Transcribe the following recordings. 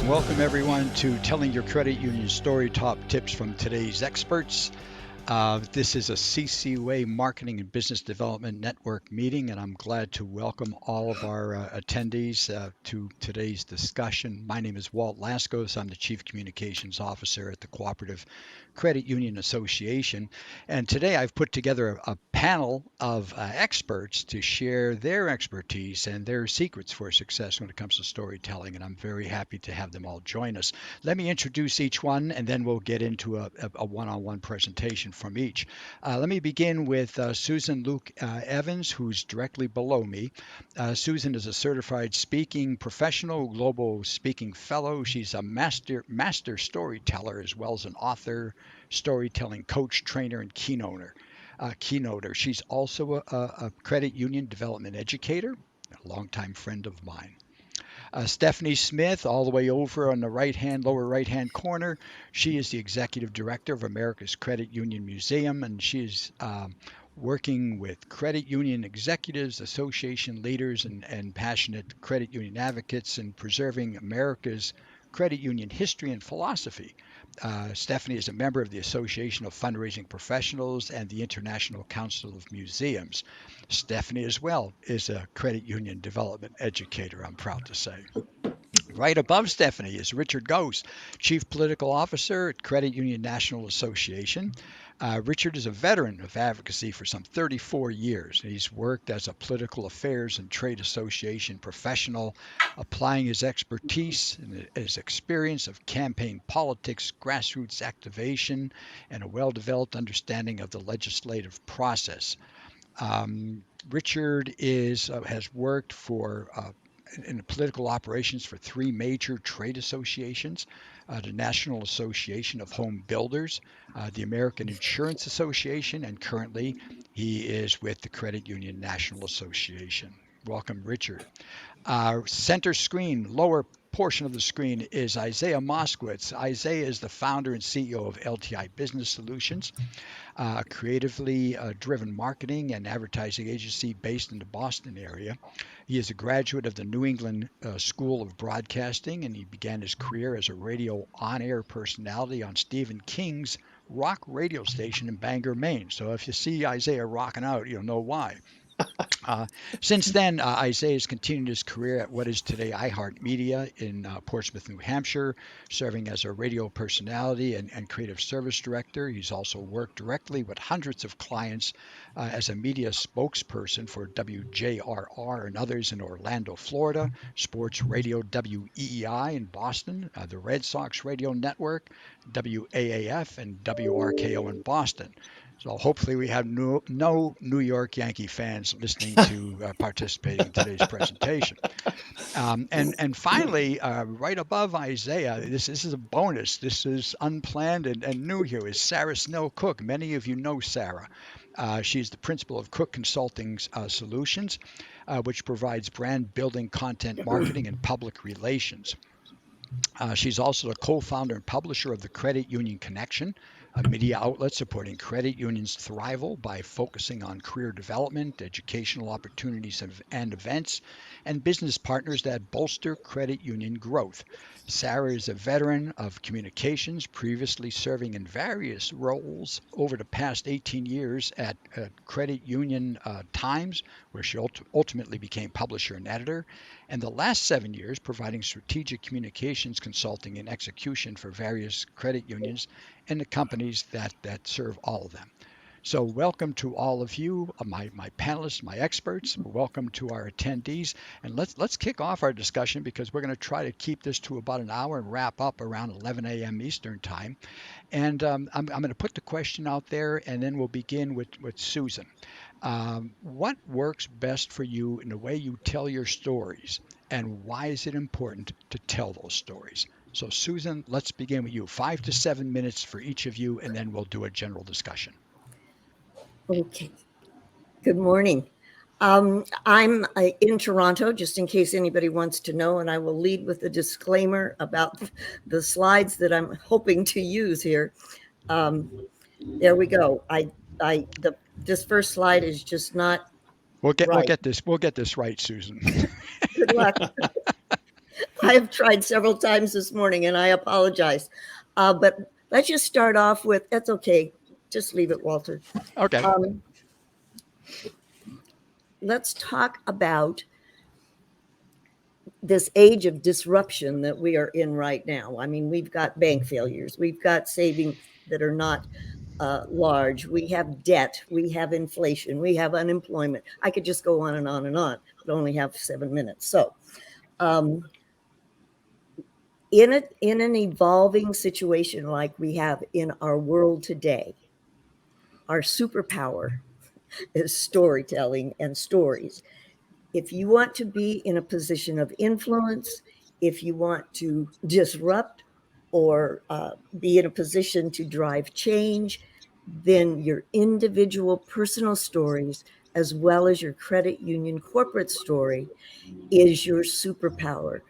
Welcome, everyone, to Telling Your Credit Union Story Top Tips from today's experts. This is a CCWA Marketing and Business Development Network meeting, and I'm glad to welcome all of our attendees to today's discussion. My name is Walt Laskos. I'm the Chief Communications Officer at the Cooperative Credit Union Association. And today I've put together a panel of experts to share their expertise and their secrets for success when it comes to storytelling. And I'm very happy to have them all join us. Let me introduce each one, and then we'll get into a one-on-one presentation from each. Let me begin with Susan Luke Evans, who's directly below me. Susan is a certified speaking professional, global speaking fellow. She's a master storyteller as well as an author, storytelling coach, trainer, and keynoter. She's also a credit union development educator, a longtime friend of mine. Stephanie Smith, all the way over on the lower right hand corner. She is the executive director of America's Credit Union Museum, and she is working with credit union executives, association leaders, and passionate credit union advocates in preserving America's credit union history and philosophy. Stephanie is a member of the Association of Fundraising Professionals and the International Council of Museums. Stephanie, as well, is a credit union development educator, I'm proud to say. Right above Stephanie is Richard Ghost, Chief Political Officer at Credit Union National Association. Richard is a veteran of advocacy for some 34 years. He's worked as a political affairs and trade association professional, applying his expertise and his experience of campaign politics, grassroots activation, and a well-developed understanding of the legislative process. Richard has worked in political operations for three major trade associations, the National Association of Home Builders, the American Insurance Association, and currently he is with the Credit Union National Association. Welcome, Richard. Center screen, lower portion of the screen is Isaiah Moskowitz. Isaiah is the founder and CEO of LTI Business Solutions, a creatively driven marketing and advertising agency based in the Boston area. He is a graduate of the New England School of Broadcasting, and he began his career as a radio on-air personality on Stephen King's rock radio station in Bangor, Maine. So if you see Isaiah rocking out, you'll know why. Since then, Isaiah has continued his career at what is today iHeartMedia in Portsmouth, New Hampshire, serving as a radio personality and creative service director. He's also worked directly with hundreds of clients as a media spokesperson for WJRR and others in Orlando, Florida, Sports Radio WEEI in Boston, the Red Sox Radio Network, WAAF, and WRKO in Boston. So hopefully we have no New York Yankee fans listening to participating in today's presentation. And finally, right above Isaiah, this is a bonus. This is unplanned and new here, is Sarah Snell Cook. Many of you know Sarah. She's the principal of Cook Consulting Solutions, which provides brand building, content marketing, and public relations. She's also the co-founder and publisher of the Credit Union Connection, a media outlet supporting credit unions' thrival by focusing on career development, educational opportunities and events, and business partners that bolster credit union growth. Sarah is a veteran of communications, previously serving in various roles over the past 18 years at Credit Union Times, where she ultimately became publisher and editor, and the last 7 years providing strategic communications consulting and execution for various credit unions and the companies that serve all of them. So welcome to all of you, my panelists, my experts. Welcome to our attendees, and let's kick off our discussion because we're going to try to keep this to about an hour and wrap up around 11 a.m. Eastern time. And I'm going to put the question out there, and then we'll begin with Susan. What works best for you in the way you tell your stories, and why is it important to tell those stories? So Susan, let's begin with you. 5 to 7 minutes for each of you, and then we'll do a general discussion. Okay. Good morning. I'm in Toronto, just in case anybody wants to know, and I will lead with a disclaimer about the slides that I'm hoping to use here. There we go. This first slide is just not We'll right. get this right, Susan. Good luck. I have tried several times this morning and I apologize. But let's just start off with, that's okay. Just leave it, Walter. Okay. Um, let's talk about this age of disruption that we are in right now. I mean, we've got bank failures, we've got savings that are not large, we have debt, we have inflation, we have unemployment. I could just go on and on and on, but only have 7 minutes. So, in an evolving situation like we have in our world today, our superpower is storytelling and stories. If you want to be in a position of influence, if you want to disrupt or be in a position to drive change, then your individual personal stories, as well as your credit union corporate story, is your superpower.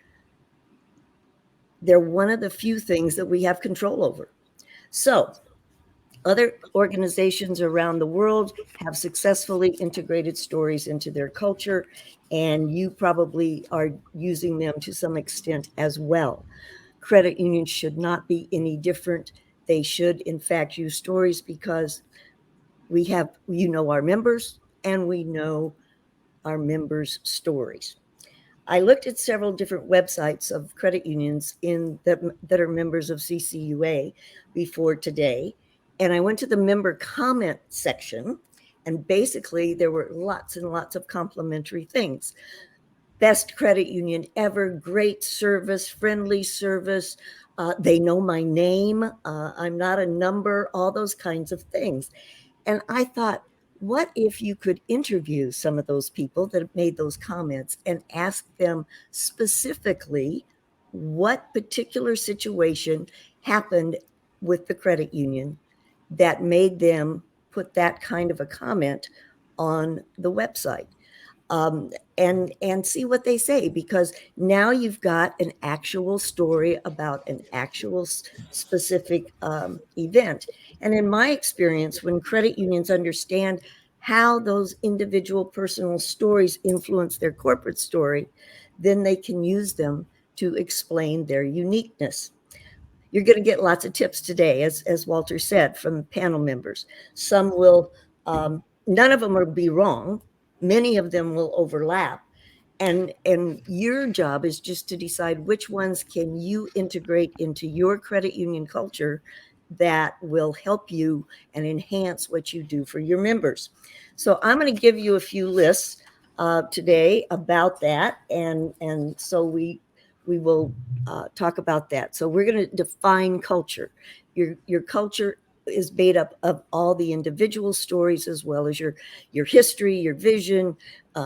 They're one of the few things that we have control over. So, other organizations around the world have successfully integrated stories into their culture, and you probably are using them to some extent as well. Credit unions should not be any different. They should, in fact, use stories because we have, our members, and we know our members' stories. I looked at several different websites of credit unions that are members of CCUA before today, and I went to the member comment section, and basically there were lots and lots of complimentary things. Best credit union ever, great service, friendly service. They know my name. I'm not a number, all those kinds of things. And I thought, what if you could interview some of those people that have made those comments and ask them specifically what particular situation happened with the credit union that made them put that kind of a comment on the website? And see what they say, because now you've got an actual story about an actual specific event. And in my experience, when credit unions understand how those individual personal stories influence their corporate story, then they can use them to explain their uniqueness. You're going to get lots of tips today, as Walter said, from panel members. Some will, none of them will be wrong. Many of them will overlap. And your job is just to decide which ones can you integrate into your credit union culture that will help you and enhance what you do for your members. So I'm going to give you a few lists today about that, and so we will talk about that. So we're going to define culture. Your culture is made up of all the individual stories, as well as your history, your vision,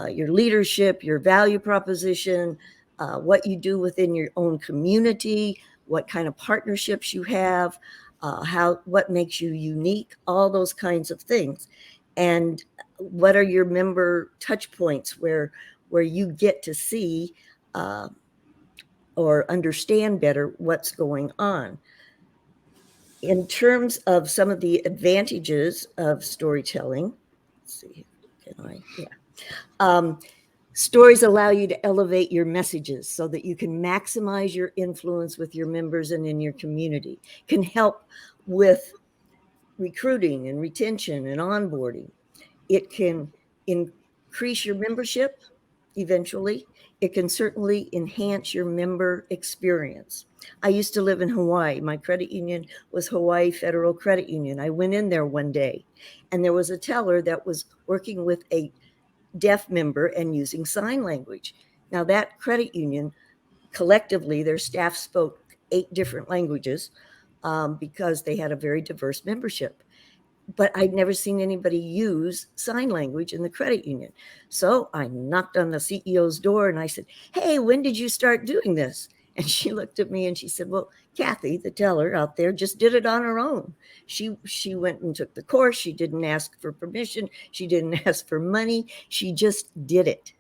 your leadership, your value proposition, what you do within your own community, what kind of partnerships you have, what makes you unique, all those kinds of things. And what are your member touch points where you get to see or understand better what's going on. In terms of some of the advantages of storytelling, let's see, stories allow you to elevate your messages so that you can maximize your influence with your members and in your community. Can help with recruiting and retention and onboarding. It can increase your membership eventually. It can certainly enhance your member experience. I used to live in Hawaii. My credit union was Hawaii Federal Credit Union. I went in there one day, and there was a teller that was working with a deaf member and using sign language. Now, that credit union, collectively, their staff spoke 8 different languages because they had a very diverse membership. But I'd never seen anybody use sign language in the credit union. So I knocked on the CEO's door and I said, "Hey, when did you start doing this?" And she looked at me and she said, "Well, Kathy, the teller out there, just did it on her own. She went and took the course. She didn't ask for permission. She didn't ask for money. She just did it."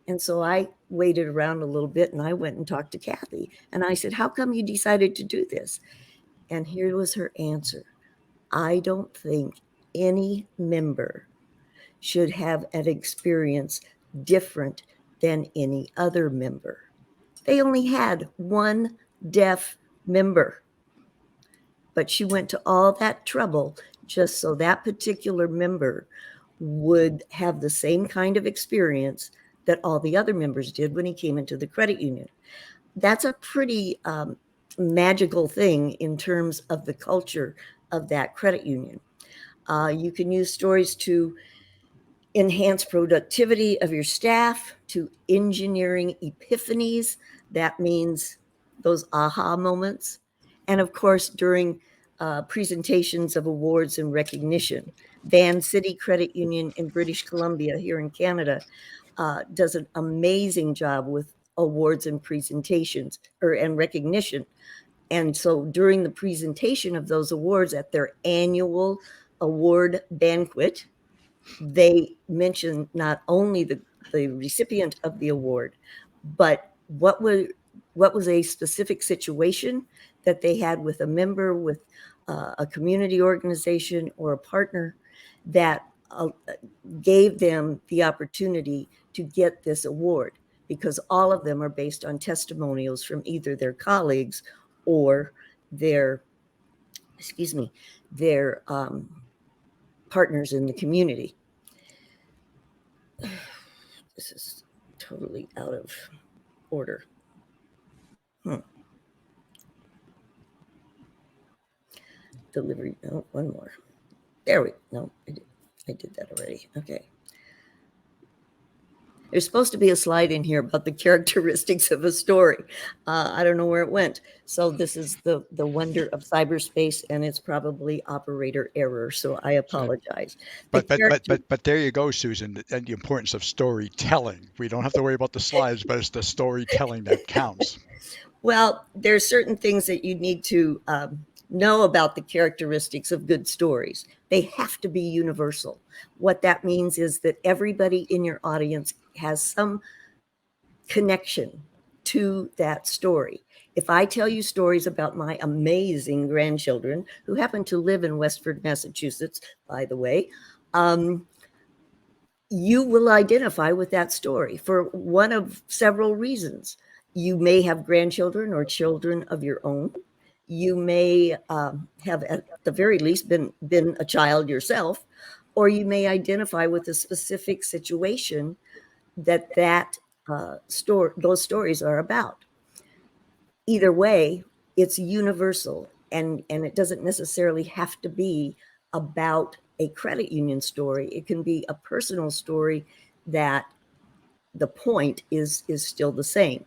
And so I waited around a little bit and I went and talked to Kathy. And I said, "How come you decided to do this?" And here was her answer. "I don't think any member should have an experience different than any other member." They only had one deaf member, but she went to all that trouble just so that particular member would have the same kind of experience that all the other members did when he came into the credit union. That's a pretty magical thing in terms of the culture of that credit union. You can use stories to enhance productivity of your staff, to engineering epiphanies. That means those aha moments. And of course, during presentations of awards and recognition. Vancity Credit Union in British Columbia, here in Canada, does an amazing job with awards and presentations and recognition. And so during the presentation of those awards at their annual award banquet, they mention not only the recipient of the award, but what was a specific situation that they had with a member, with a community organization or a partner that gave them the opportunity to get this award, because all of them are based on testimonials from either their colleagues or their partners in the community. This is totally out of order. Delivery. No, one more. There we. No, I did that already. Okay. There's supposed to be a slide in here about the characteristics of a story. I don't know where it went. So this is the wonder of cyberspace, and it's probably operator error. So I apologize. But there you go, Susan, and the importance of storytelling. We don't have to worry about the slides, but it's the storytelling that counts. Well, there's certain things that you need to know about the characteristics of good stories. They have to be universal. What that means is that everybody in your audience has some connection to that story. If I tell you stories about my amazing grandchildren, who happen to live in Westford, Massachusetts, by the way, you will identify with that story for one of several reasons. You may have grandchildren or children of your own. You may have, at the very least, been a child yourself, or you may identify with a specific situation that those stories are about. Either way, it's universal, and it doesn't necessarily have to be about a credit union story. It can be a personal story that the point is still the same.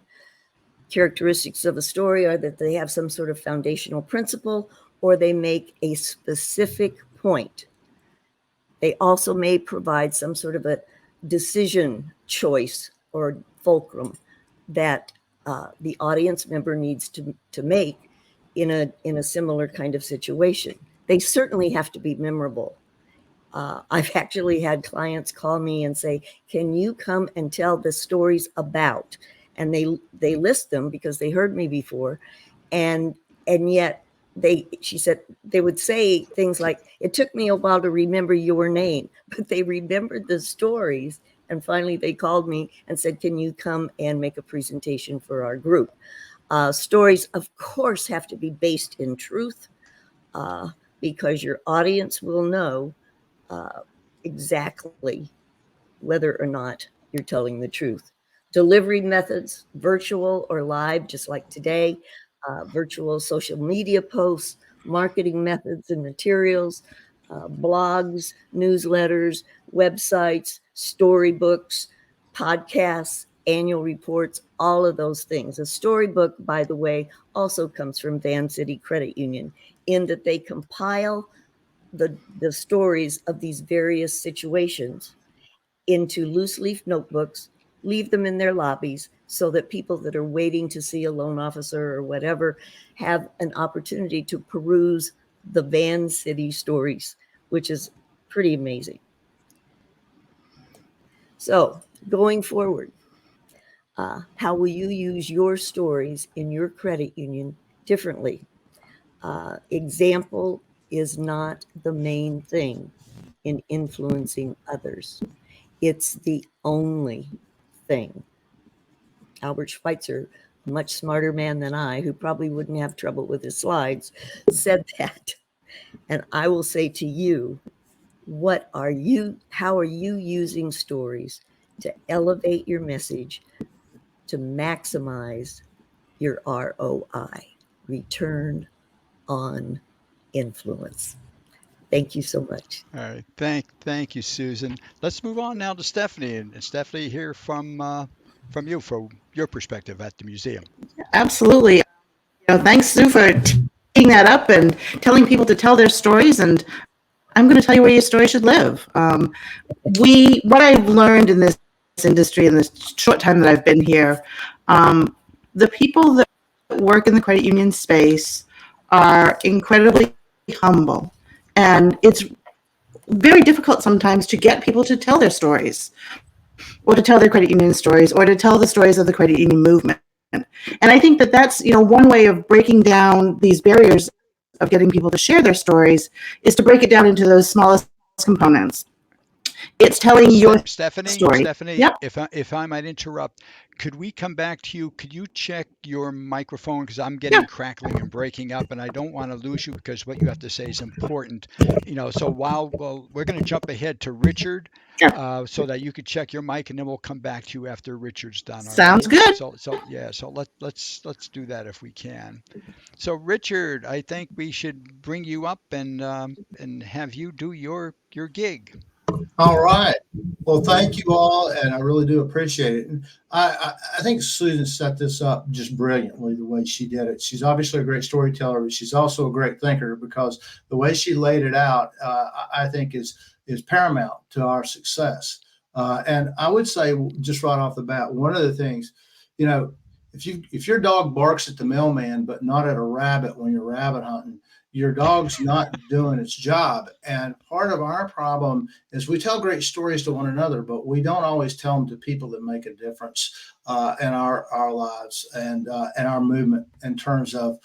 Characteristics of a story are that they have some sort of foundational principle, or they make a specific point. They also may provide some sort of a decision choice or fulcrum that the audience member needs to make in a similar kind of situation. They certainly have to be memorable. I've actually had clients call me and say, "Can you come and tell the stories about?" And they list them because they heard me before, and yet she said they would say things like, "It took me a while to remember your name," but they remembered the stories. And finally, they called me and said, "Can you come and make a presentation for our group?" Stories, of course, have to be based in truth, because your audience will know exactly whether or not you're telling the truth. Delivery methods, virtual or live, just like today, virtual social media posts, marketing methods and materials, blogs, newsletters, websites, storybooks, podcasts, annual reports, all of those things. A storybook, by the way, also comes from Vancity Credit Union, in that they compile the stories of these various situations into loose leaf notebooks, leave them in their lobbies so that people that are waiting to see a loan officer or whatever have an opportunity to peruse the Vancity stories, which is pretty amazing. So going forward, how will you use your stories in your credit union differently? Example is not the main thing in influencing others. It's the only thing. Albert Schweitzer much smarter man than I, who probably wouldn't have trouble with his slides, said that. And I will say to you, how are you using stories to elevate your message, to maximize your ROI, return on influence? Thank you so much. All right. Thank you, Susan. Let's move on now to Stephanie, and Stephanie, hear from you from your perspective at the museum. Absolutely. Thanks, Sue, for teeing that up and telling people to tell their stories. And I'm going to tell you where your story should live. What I've learned in this industry in this short time that I've been here, the people that work in the credit union space are incredibly humble, and it's very difficult sometimes to get people to tell their stories, or to tell their credit union stories, or to tell the stories of the credit union movement. And I think that that's, one way of breaking down these barriers of getting people to share their stories is to break it down into those smallest components. It's telling your story. Stephanie, Yep. if I might interrupt, could we come back to you? Could you check your microphone? Because I'm getting crackling and breaking up, and I don't want to lose you because what you have to say is important. So well, we're going to jump ahead to Richard, so that you could check your mic, and then we'll come back to you after Richard's done. Sounds good. So let's do that if we can. So Richard, I think we should bring you up and have you do your gig. All right. Well, thank you all, and I really do appreciate it. And I think Susan set this up just brilliantly the way she did it. She's obviously a great storyteller, but she's also a great thinker, because the way she laid it out, I think is paramount to our success. And I would say, just right off the bat, one of the things, if your dog barks at the mailman but not at a rabbit when you're rabbit hunting, your dog's not doing its job. And part of our problem is we tell great stories to one another, but we don't always tell them to people that make a difference in our lives and our movement, in terms of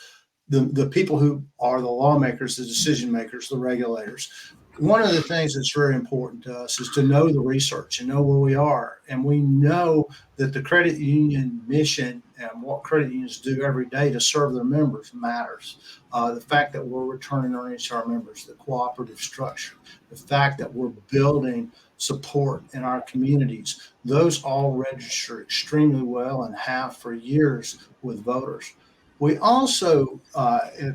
the people who are the lawmakers, the decision makers, the regulators. One of the things that's very important to us is to know the research and know where we are. And we know that the credit union mission and what credit unions do every day to serve their members matters. The fact that we're returning earnings to our members, the cooperative structure, the fact that we're building support in our communities, those all register extremely well and have for years with voters. We also,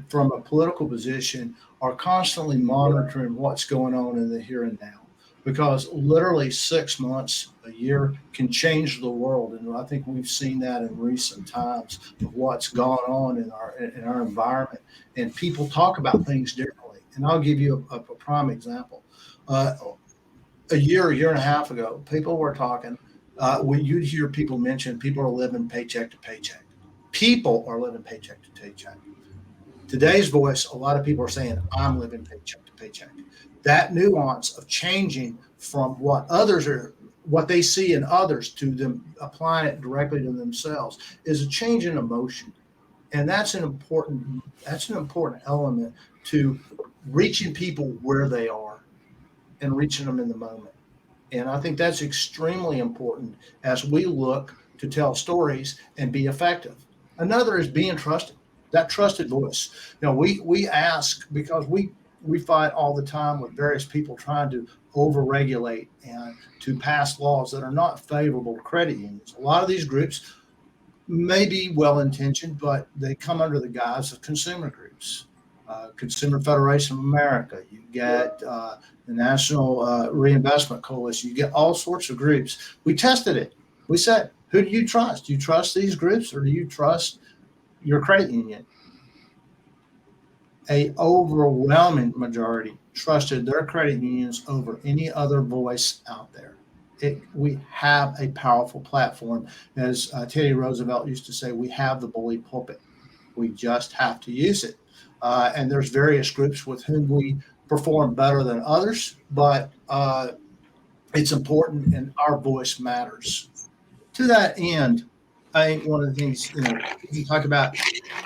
from a political position, are constantly monitoring what's going on in the here and now, because literally 6 months, a year can change the world. And I think we've seen that in recent times of what's gone on in our environment, and people talk about things differently. And I'll give you a prime example. A year and a half ago, people were talking, you'd hear people mention people are living paycheck to paycheck. People are living paycheck to paycheck. Today's voice, a lot of people are saying, I'm living paycheck to paycheck. That nuance of changing from what they see in others to them applying it directly to themselves is a change in emotion. And that's an important element to reaching people where they are and reaching them in the moment. And I think that's extremely important as we look to tell stories and be effective. Another is being trusted, that trusted voice. We ask, because we fight all the time with various people trying to overregulate and to pass laws that are not favorable to credit unions. A lot of these groups may be well-intentioned, but they come under the guise of consumer groups. Consumer Federation of America, you get the National Reinvestment Coalition, you get all sorts of groups. We tested it. We said, who do you trust? Do you trust these groups, or do you trust your credit union? A overwhelming majority trusted their credit unions over any other voice out there. We have a powerful platform. As Teddy Roosevelt used to say, we have the bully pulpit. We just have to use it. And there's various groups with whom we perform better than others, but it's important, and our voice matters. To that end, I think one of the things, you talk about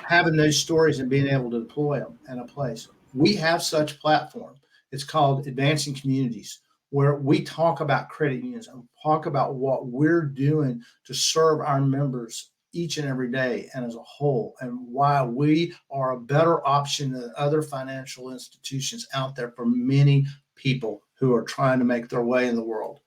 having those stories and being able to deploy them in a place. We have such a platform. It's called Advancing Communities, where we talk about credit unions and talk about what we're doing to serve our members each and every day and as a whole, and why we are a better option than other financial institutions out there for many people who are trying to make their way in the world.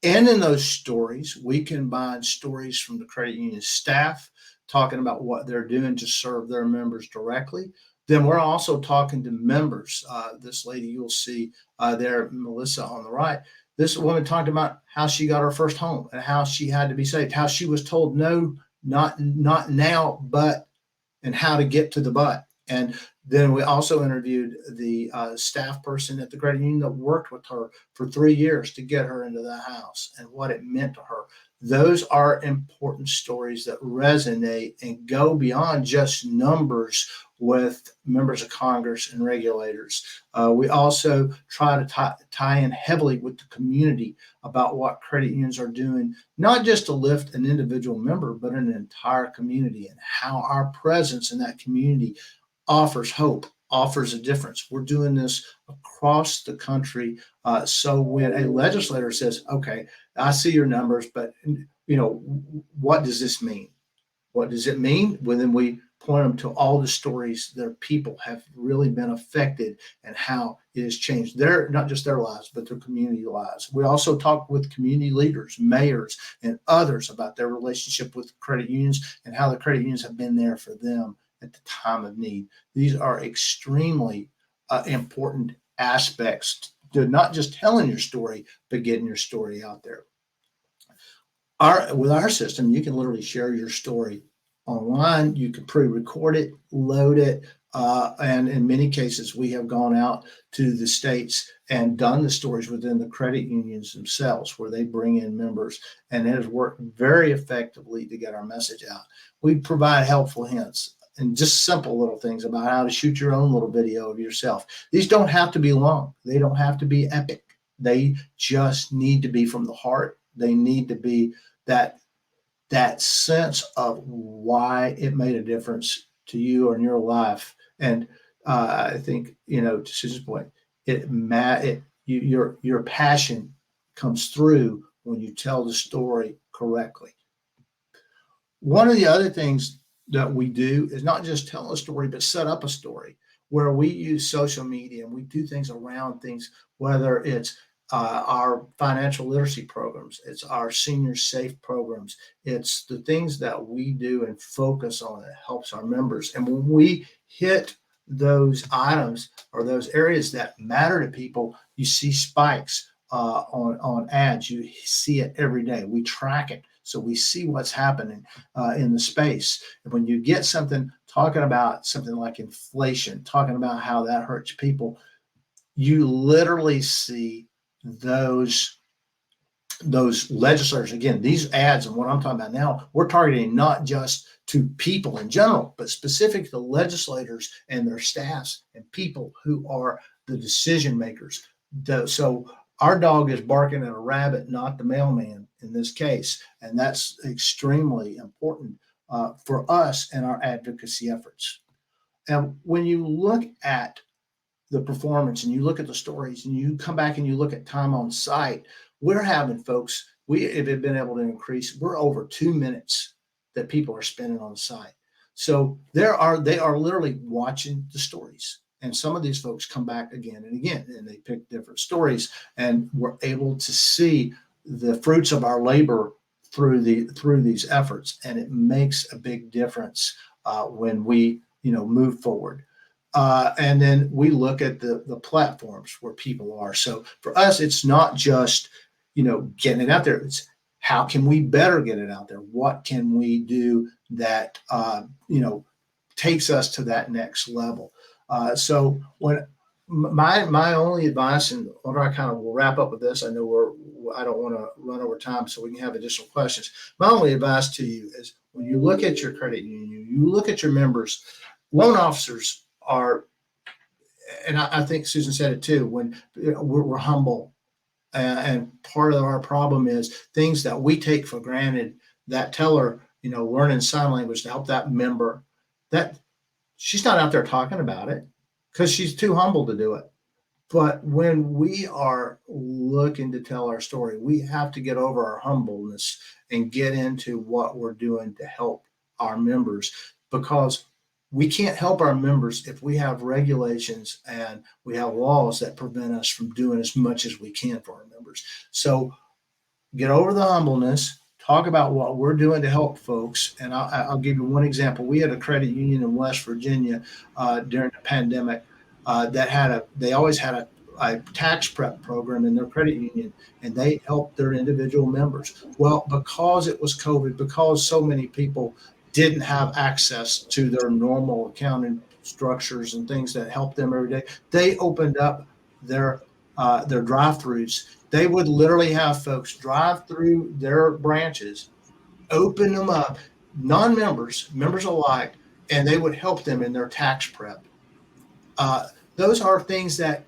And in those stories, we combine stories from the credit union staff talking about what they're doing to serve their members directly. Then we're also talking to members. This lady you'll see there, Melissa on the right, this woman talked about how she got her first home and how she had to be saved, how she was told, no, not now, but, and how to get to the but. And then we also interviewed the staff person at the credit union that worked with her for 3 years to get her into the house and what it meant to her. Those are important stories that resonate and go beyond just numbers with members of Congress and regulators. We also try to tie in heavily with the community about what credit unions are doing, not just to lift an individual member, but an entire community, and how our presence in that community offers hope, offers a difference. We're doing this across the country. So when a legislator says, okay, I see your numbers, but what does this mean? What does it mean? Well, then we point them to all the stories that people have really been affected and how it has changed not just their lives, but their community lives. We also talk with community leaders, mayors, and others about their relationship with credit unions and how the credit unions have been there for them at the time of need. These are extremely important aspects to not just telling your story, but getting your story out there. With our system, you can literally share your story online. You can pre-record it, load it, and in many cases, we have gone out to the states and done the stories within the credit unions themselves, where they bring in members, and it has worked very effectively to get our message out. We provide helpful hints and just simple little things about how to shoot your own little video of yourself. These don't have to be long. They don't have to be epic. They just need to be from the heart. They need to be that sense of why it made a difference to you or in your life. And I think, to Susan's point, your passion comes through when you tell the story correctly. One of the other things that we do is not just tell a story, but set up a story where we use social media and we do things around things, whether it's our financial literacy programs, it's our senior safe programs, it's the things that we do and focus on that helps our members. And when we hit those items or those areas that matter to people, you see spikes on ads. You see it every day. We track it, so we see what's happening in the space. And when you get something talking about something like inflation, talking about how that hurts people, you literally see those legislators. Again, these ads and what I'm talking about now, we're targeting not just to people in general, but specific to legislators and their staffs and people who are the decision makers. So our dog is barking at a rabbit, not the mailman in this case. And that's extremely important for us and our advocacy efforts. And when you look at the performance and you look at the stories and you come back and you look at time on site, we're having folks, we have been able to increase, we're over 2 minutes that people are spending on the site. So they are literally watching the stories. And some of these folks come back again and again, and they pick different stories, and we're able to see the fruits of our labor through these efforts. And it makes a big difference when we move forward. And then we look at the platforms where people are. So for us, it's not just, getting it out there. It's how can we better get it out there? What can we do that, takes us to that next level? So when my only advice, and I kind of will wrap up with this, I know I don't want to run over time so we can have additional questions. My only advice to you is when you look at your credit union, you look at your members, loan officers are, and I think Susan said it too, when we're humble, and part of our problem is things that we take for granted. That teller, learning sign language to help that member, that she's not out there talking about it because she's too humble to do it. But when we are looking to tell our story, we have to get over our humbleness and get into what we're doing to help our members, because we can't help our members if we have regulations and we have laws that prevent us from doing as much as we can for our members. So get over the humbleness, talk about what we're doing to help folks. And I'll give you one example. We had a credit union in West Virginia during the pandemic they always had a tax prep program in their credit union, and they helped their individual members. Well, because it was COVID, because so many people didn't have access to their normal accounting structures and things that help them every day, they opened up their drive-throughs. They would literally have folks drive through their branches, open them up, non-members, members alike, and they would help them in their tax prep. Those are things that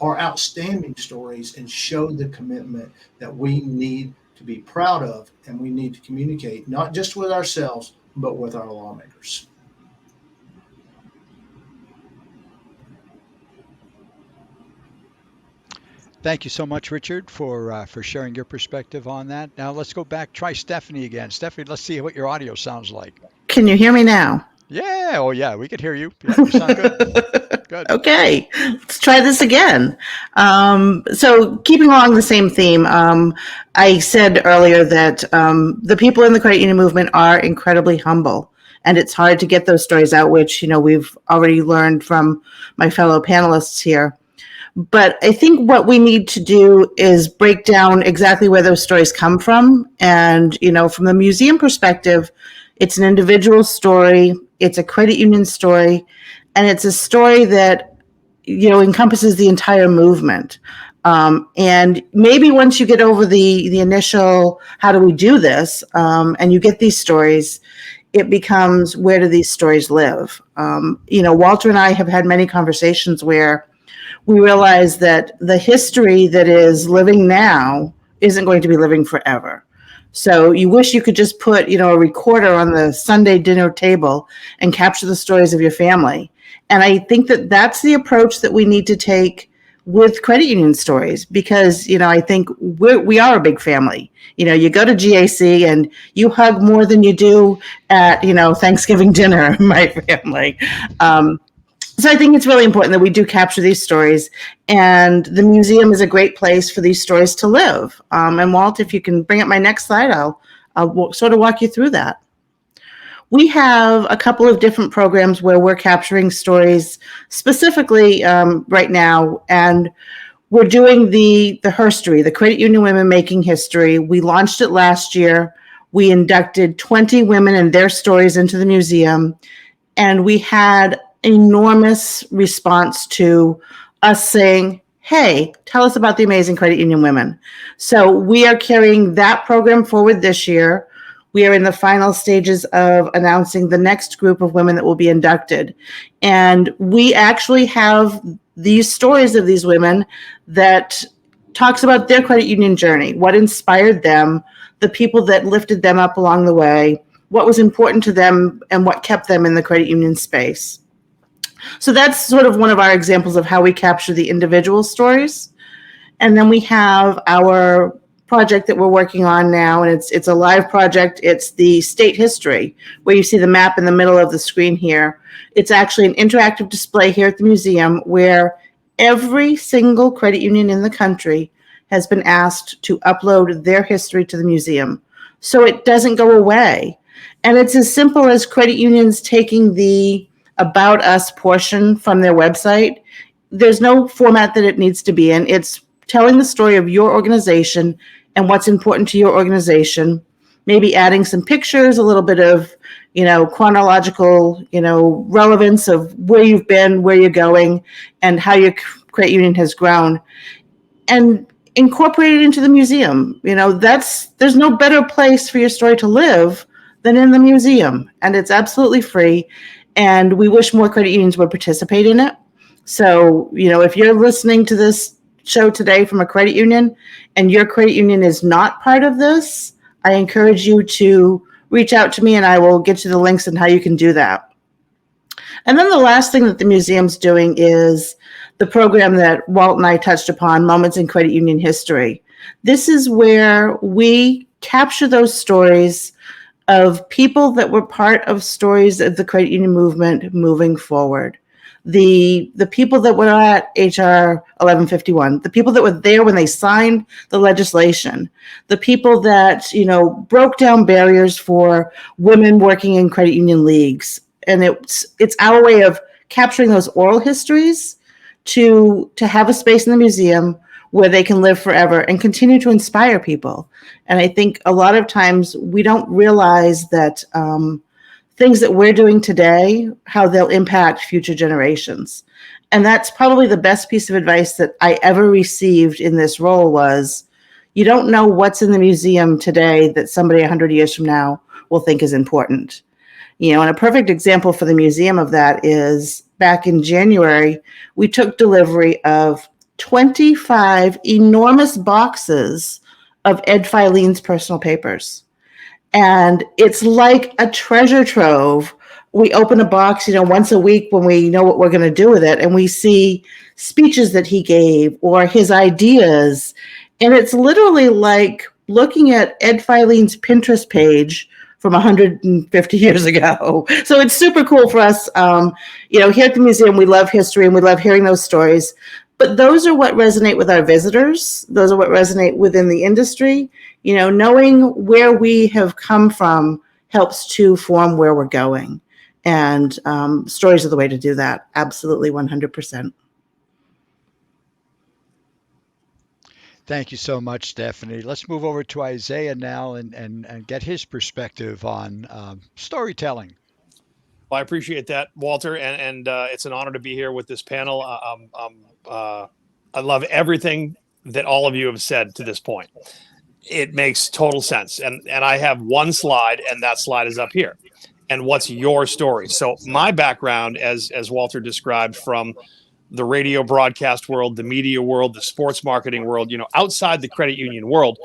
are outstanding stories and show the commitment that we need to be proud of, and we need to communicate, not just with ourselves, but with our lawmakers. Thank you so much, Richard, for sharing your perspective on that. Now let's go back. Try Stephanie again. Stephanie, let's see what your audio sounds like. Can you hear me now? Yeah. Oh, yeah. We could hear you. Yeah, you sound good. Good. Okay, let's try this again. So keeping along the same theme, I said earlier that the people in the credit union movement are incredibly humble, and it's hard to get those stories out, which, we've already learned from my fellow panelists here. But I think what we need to do is break down exactly where those stories come from. And, from the museum perspective, it's an individual story, it's a credit union story, and it's a story that, encompasses the entire movement. And maybe once you get over the initial, how do we do this? And you get these stories, it becomes, where do these stories live? Walter and I have had many conversations where we realize that the history that is living now isn't going to be living forever. So you wish you could just put, a recorder on the Sunday dinner table and capture the stories of your family. And I think that that's the approach that we need to take with credit union stories, because, I think we are a big family. You go to GAC and you hug more than you do at, Thanksgiving dinner, my family. So I think it's really important that we do capture these stories, and the museum is a great place for these stories to live. And Walt, if you can bring up my next slide, I'll sort of walk you through that. We have a couple of different programs where we're capturing stories specifically right now, and we're doing the Herstory, the Credit Union Women Making History. We launched it last year. We inducted 20 women and their stories into the museum, and we had enormous response to us saying, hey, tell us about the amazing credit union women. So we are carrying that program forward this year. We are in the final stages of announcing the next group of women that will be inducted. And we actually have these stories of these women that talks about their credit union journey, what inspired them, the people that lifted them up along the way, what was important to them, and what kept them in the credit union space. So that's sort of one of our examples of how we capture the individual stories. And then we have our project that we're working on now, and it's a live project. It's the state history, where you see the map in the middle of the screen here. It's actually an interactive display here at the museum where every single credit union in the country has been asked to upload their history to the museum, so it doesn't go away. And it's as simple as credit unions taking the About Us portion from their website. There's no format that it needs to be in. It's telling the story of your organization and what's important to your organization, maybe adding some pictures, a little bit of, chronological, relevance of where you've been, where you're going, and how your credit union has grown, and incorporate it into the museum. There's no better place for your story to live than in the museum, and it's absolutely free. And we wish more credit unions would participate in it. So, if you're listening to this show today from a credit union and your credit union is not part of this, I encourage you to reach out to me, and I will get you the links and how you can do that. And then the last thing that the museum's doing is the program that Walt and I touched upon, Moments in Credit Union History. This is where we capture those stories of people that were part of stories of the credit union movement moving forward. The people that were at HR 1151, the people that were there when they signed the legislation, the people that, you know, broke down barriers for women working in credit union leagues. And it's our way of capturing those oral histories to have a space in the museum where they can live forever and continue to inspire people. And I think a lot of times we don't realize that things that we're doing today, how they'll impact future generations. And that's probably the best piece of advice that I ever received in this role was, you don't know what's in the museum today that somebody 100 years from now will think is important. You know, and a perfect example for the museum of that is back in January, we took delivery of 25 enormous boxes of Ed Filene's personal papers. And it's like a treasure trove. We open a box, you know, once a week when we know what we're going to do with it, and we see speeches that he gave or his ideas. And it's literally like looking at Ed Filene's Pinterest page from 150 years ago. So it's super cool for us. You know, here at the museum, we love history and we love hearing those stories. But those are what resonate with our visitors. Those are what resonate within the industry. You know, knowing where we have come from helps to form where we're going. And stories are the way to do that. Absolutely, 100%. Thank you so much, Stephanie. Let's move over to Isaiah now and get his perspective on storytelling. Well, I appreciate that, Walter, and it's an honor to be here with this panel. I love everything that all of you have said to this point. It makes total sense. And I have one slide, and that slide is up here. And what's your story? So my background, as Walter described, from the radio broadcast world, the media world, the sports marketing world, you know, outside the credit union world,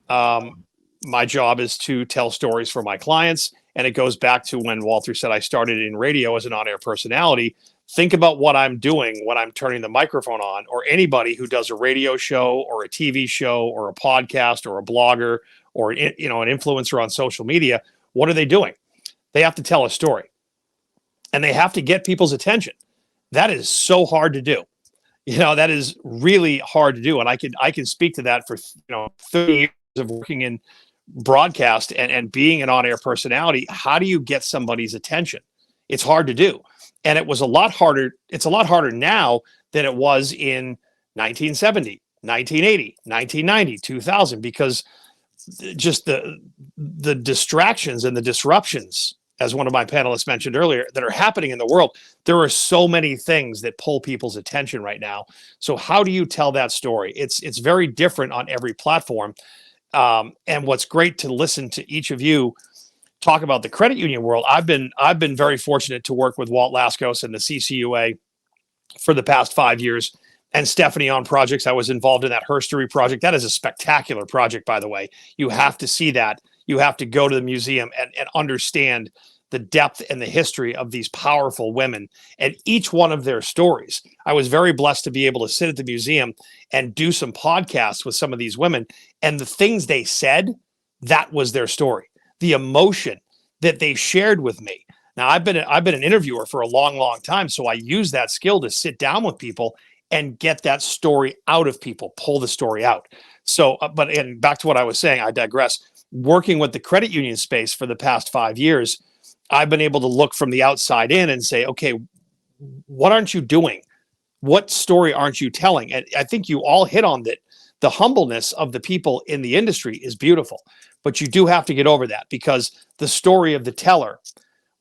my job is to tell stories for my clients. And it goes back to when Walter said I started in radio as an on-air personality. Think about what I'm doing when I'm turning the microphone on, or anybody who does a radio show or a TV show or a podcast or a blogger or, you know, an influencer on social media. What are they doing? They have to tell a story and they have to get people's attention. That is so hard to do. You know, that is really hard to do. And I can speak to that for, you know, 30 years of working in broadcast and being an on-air personality. How do you get somebody's attention? It's hard to do. And it was a lot harder. It's a lot harder now than it was in 1970, 1980, 1990, 2000, because just the distractions and the disruptions, as one of my panelists mentioned earlier, that are happening in the world. There are so many things that pull people's attention right now. So how do you tell that story? It's very different on every platform. And what's great to listen to each of you talk about the credit union world. I've been very fortunate to work with Walt Laskos and the CCUA for the past 5 years, and Stephanie on projects. I was involved in that Herstory project. That is a spectacular project, by the way. You have to see that. You have to go to the museum and understand the depth and the history of these powerful women and each one of their stories. I was very blessed to be able to sit at the museum and do some podcasts with some of these women, and the things they said, that was their story. The emotion that they shared with me. Now, I've been an interviewer for a long, long time, so I use that skill to sit down with people and get that story out of people, pull the story out. So, and back to what I was saying, I digress. Working with the credit union space for the past 5 years, I've been able to look from the outside in and say, okay, what aren't you doing? What story aren't you telling? And I think you all hit on that. The humbleness of the people in the industry is beautiful, but you do have to get over that, because the story of the teller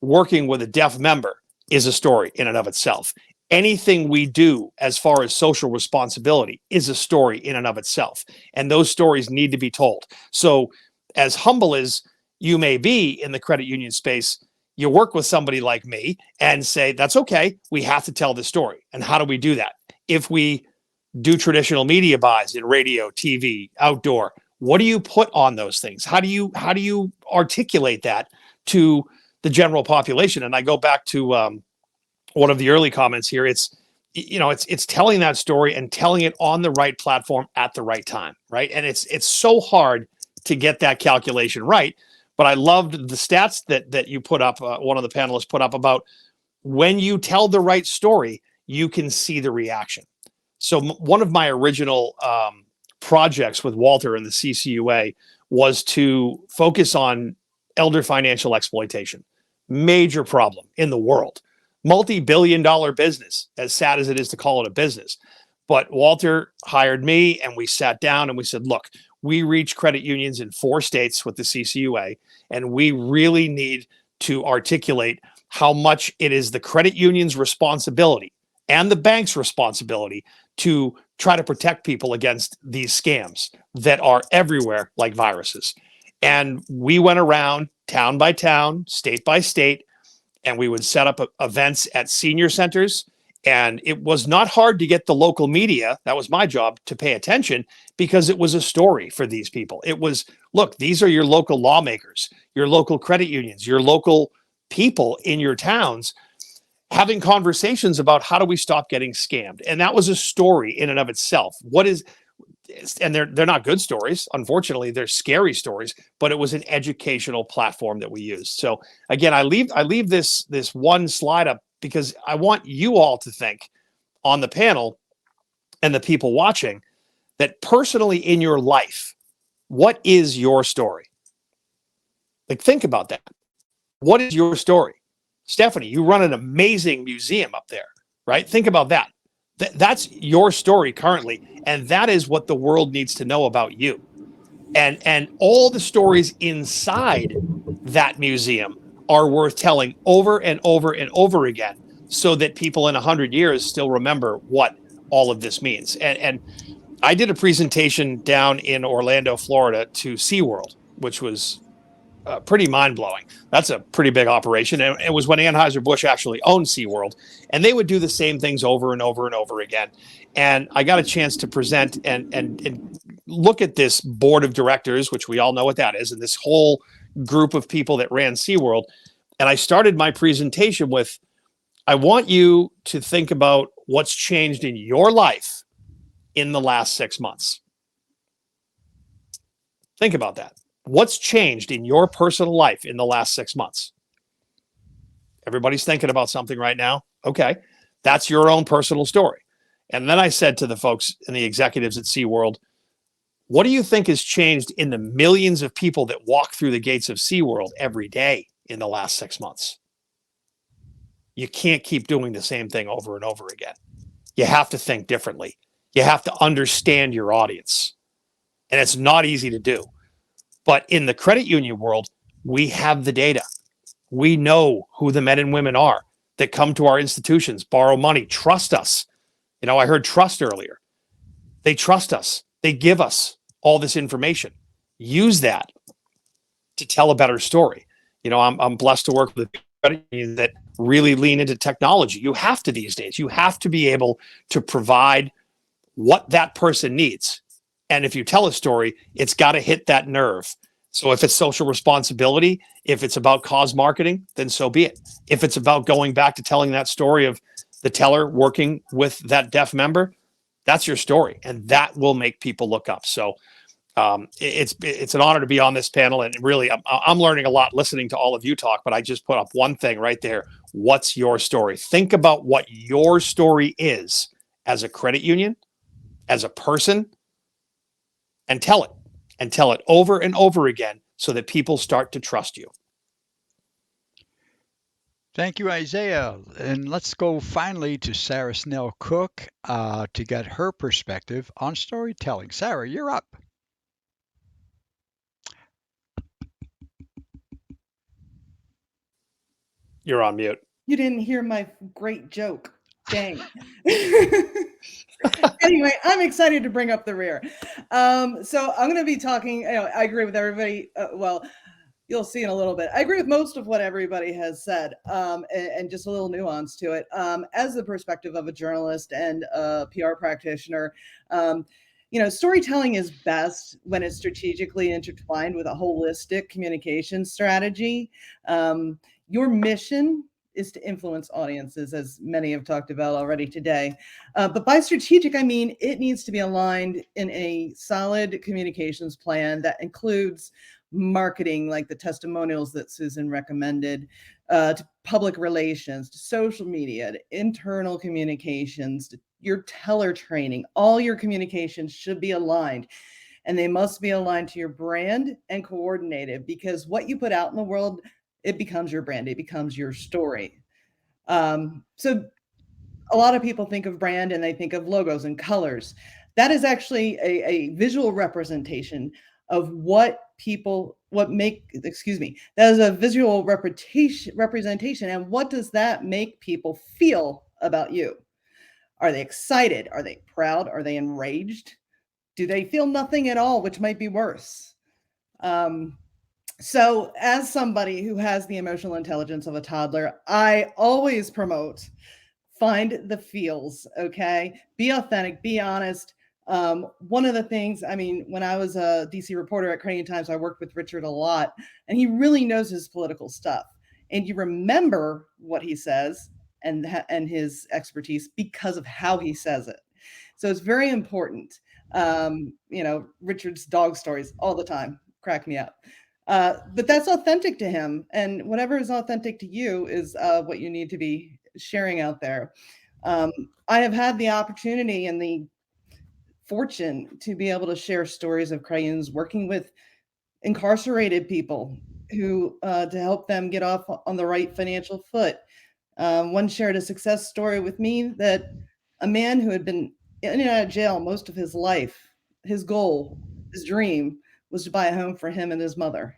working with a deaf member is a story in and of itself. Anything we do as far as social responsibility is a story in and of itself. And those stories need to be told. So as humble as you may be in the credit union space, you work with somebody like me and say, that's okay. We have to tell the story. And how do we do that? If we do traditional media buys in radio, TV, outdoor, what do you put on those things? How do you articulate that to the general population? And I go back to one of the early comments here. It's telling that story and telling it on the right platform at the right time, right? And it's so hard to get that calculation right. But I loved the stats that you put up. One of the panelists put up about when you tell the right story, you can see the reaction. So one of my original projects with Walter and the CCUA was to focus on elder financial exploitation. Major problem in the world. Multi-billion-dollar business, as sad as it is to call it a business. But Walter hired me and we sat down and we said, look, we reach credit unions in 4 states with the CCUA, and we really need to articulate how much it is the credit union's responsibility and the bank's responsibility to try to protect people against these scams that are everywhere like viruses. And we went around town by town, state by state, and we would set up events at senior centers. And it was not hard to get the local media, that was my job, to pay attention, because it was a story for these people. It was, look, these are your local lawmakers, your local credit unions, your local people in your towns having conversations about how do we stop getting scammed. And that was a story in and of itself. And they're not good stories. Unfortunately, they're scary stories, but it was an educational platform that we used. So again, I leave this one slide up because I want you all to think on the panel and the people watching that personally in your life, what is your story? Like, think about that. What is your story? Stephanie, you run an amazing museum up there, right? Think about that. That's your story currently. And that is what the world needs to know about you. And all the stories inside that museum are worth telling over and over and over again so that people in 100 years still remember what all of this means. And I did a presentation down in Orlando, Florida to SeaWorld, which was pretty mind-blowing. That's a pretty big operation. And it was when Anheuser-Busch actually owned SeaWorld. And they would do the same things over and over and over again. And I got a chance to present and look at this board of directors, which we all know what that is, and this whole group of people that ran SeaWorld. And I started my presentation with, I want you to think about what's changed in your life in the last 6 months. Think about that. What's changed in your personal life in the last 6 months? Everybody's thinking about something right now. Okay. That's your own personal story. And then I said to the folks and the executives at SeaWorld, what do you think has changed in the millions of people that walk through the gates of SeaWorld every day in the last 6 months? You can't keep doing the same thing over and over again. You have to think differently. You have to understand your audience. And it's not easy to do. But in the credit union world, we have the data. We know who the men and women are that come to our institutions, borrow money, trust us. You know, I heard trust earlier. They trust us. They give us all this information. Use that to tell a better story. You know, I'm blessed to work with credit unions that really lean into technology. You have to these days. You have to be able to provide what that person needs. And if you tell a story, it's got to hit that nerve. So if it's social responsibility, if it's about cause marketing, then so be it. If it's about going back to telling that story of the teller working with that deaf member, that's your story. And that will make people look up. So it's an honor to be on this panel. And really, I'm learning a lot listening to all of you talk, but I just put up one thing right there. What's your story? Think about what your story is as a credit union, as a person, and tell it over and over again so that people start to trust you. Thank you, Isaiah. And let's go finally to Sarah Snell Cook to get her perspective on storytelling. Sarah, you're up. You're on mute. You didn't hear my great joke. Dang. Anyway, I'm excited to bring up the rear. So I'm going to be talking, I agree with everybody. Well, you'll see in a little bit. I agree with most of what everybody has said, and just a little nuance to it. As the perspective of a journalist and a PR practitioner, storytelling is best when it's strategically intertwined with a holistic communication strategy. Your mission is to influence audiences, as many have talked about already today. But by strategic, I mean it needs to be aligned in a solid communications plan that includes marketing, like the testimonials that Susan recommended, to public relations, to social media, to internal communications, to your teller training. All your communications should be aligned, and they must be aligned to your brand and coordinated, because what you put out in the world, it becomes your brand, it becomes your story. So a lot of people think of brand and they think of logos and colors. That is actually a visual representation of what that is a visual representation. And what does that make people feel about you? Are they excited? Are they proud? Are they enraged? Do they feel nothing at all, which might be worse? So as somebody who has the emotional intelligence of a toddler, I always promote find the feels, okay? Be authentic, be honest. One of the things, I mean, when I was a DC reporter at Credit Union Times, I worked with Richard a lot, and he really knows his political stuff. And you remember what he says and his expertise because of how he says it. So it's very important. Richard's dog stories all the time crack me up. But that's authentic to him. And whatever is authentic to you is what you need to be sharing out there. I have had the opportunity and the fortune to be able to share stories of Crayons working with incarcerated people who to help them get off on the right financial foot. One shared a success story with me that a man who had been in and out of jail most of his life, his goal, his dream was to buy a home for him and his mother.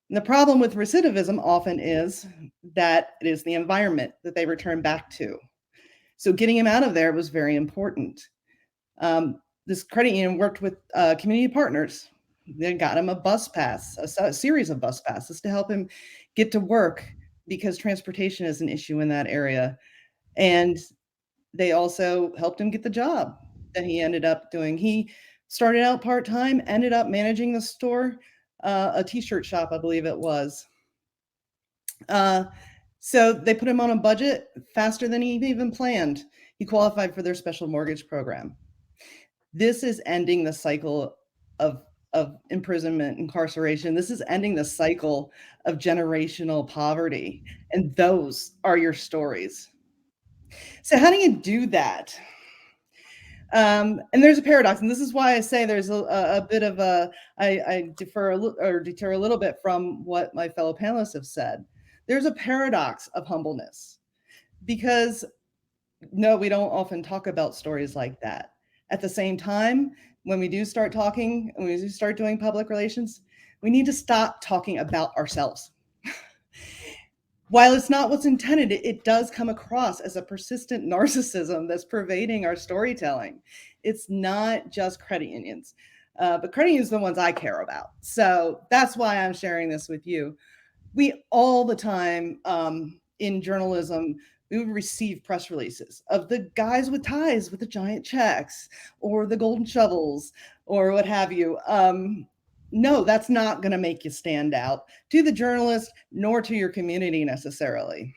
And the problem with recidivism often is that it is the environment that they return back to. So getting him out of there was very important. This credit union worked with community partners. They got him a bus pass, a series of bus passes to help him get to work because transportation is an issue in that area. And they also helped him get the job that he ended up doing. He started out part-time, ended up managing the store, a t-shirt shop, I believe it was. So they put him on a budget faster than he even planned. He qualified for their special mortgage program. This is ending the cycle of imprisonment, incarceration. This is ending the cycle of generational poverty. And those are your stories. So how do you do that? And there's a paradox, and this is why I say there's a bit of I deter a little bit from what my fellow panelists have said. There's a paradox of humbleness, because no, we don't often talk about stories like that. At the same time, when we do start talking and we do start doing public relations, we need to stop talking about ourselves. While it's not what's intended, it does come across as a persistent narcissism that's pervading our storytelling. It's not just credit unions, but credit unions are the ones I care about. So that's why I'm sharing this with you. We all the time in journalism, we would receive press releases of the guys with ties with the giant checks or the golden shovels or what have you. No, that's not going to make you stand out to the journalist nor to your community necessarily.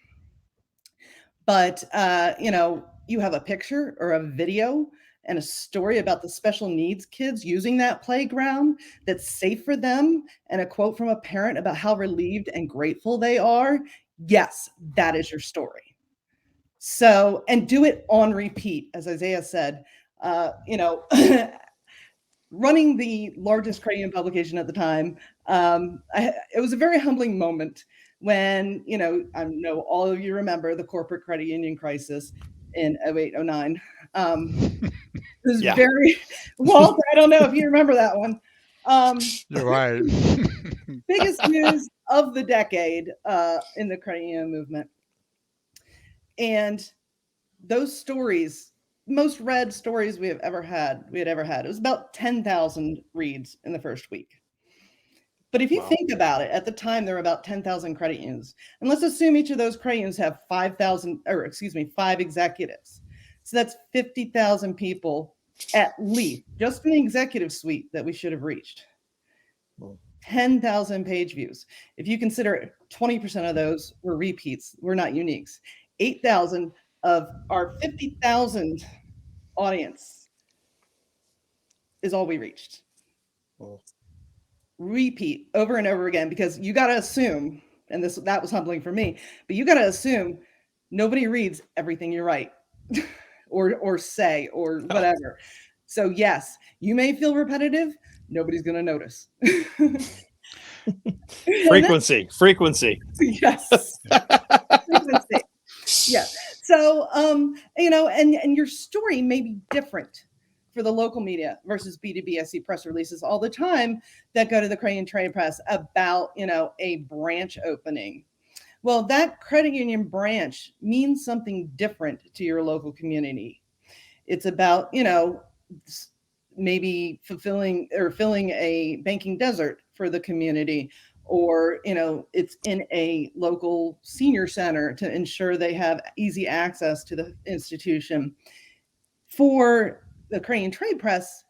But, you have a picture or a video and a story about the special needs kids using that playground that's safe for them, and a quote from a parent about how relieved and grateful they are. Yes, that is your story. So, and do it on repeat, as Isaiah said, running the largest credit union publication at the time, it was a very humbling moment when, I know all of you remember the corporate credit union crisis in 08, 09. It was very, Walter, I don't know if you remember that one. You're right. Biggest news of the decade in the credit union movement. And those stories, most read stories we had ever had. It was about 10,000 reads in the first week. But if you think about it, at the time, there were about 10,000 credit unions. And let's assume each of those credit unions have 5 executives. So that's 50,000 people at least, just in the executive suite that we should have reached. 10,000 page views. If you consider 20% of those were repeats, were not uniques. 8,000 of our 50,000 audience is all we reached. repeat over and over again, because you got to assume, and that was humbling for me, but you got to assume nobody reads everything you write or say or whatever. So yes, you may feel repetitive. Nobody's going to notice. Frequency. Yes. Frequency. Yes. So, and your story may be different for the local media versus B2B. I see press releases all the time that go to the Credit Union Trade Press about, a branch opening. Well, that credit union branch means something different to your local community. It's about, maybe filling a banking desert for the community, or it's in a local senior center to ensure they have easy access to the institution. For the Credit Union Trade Press,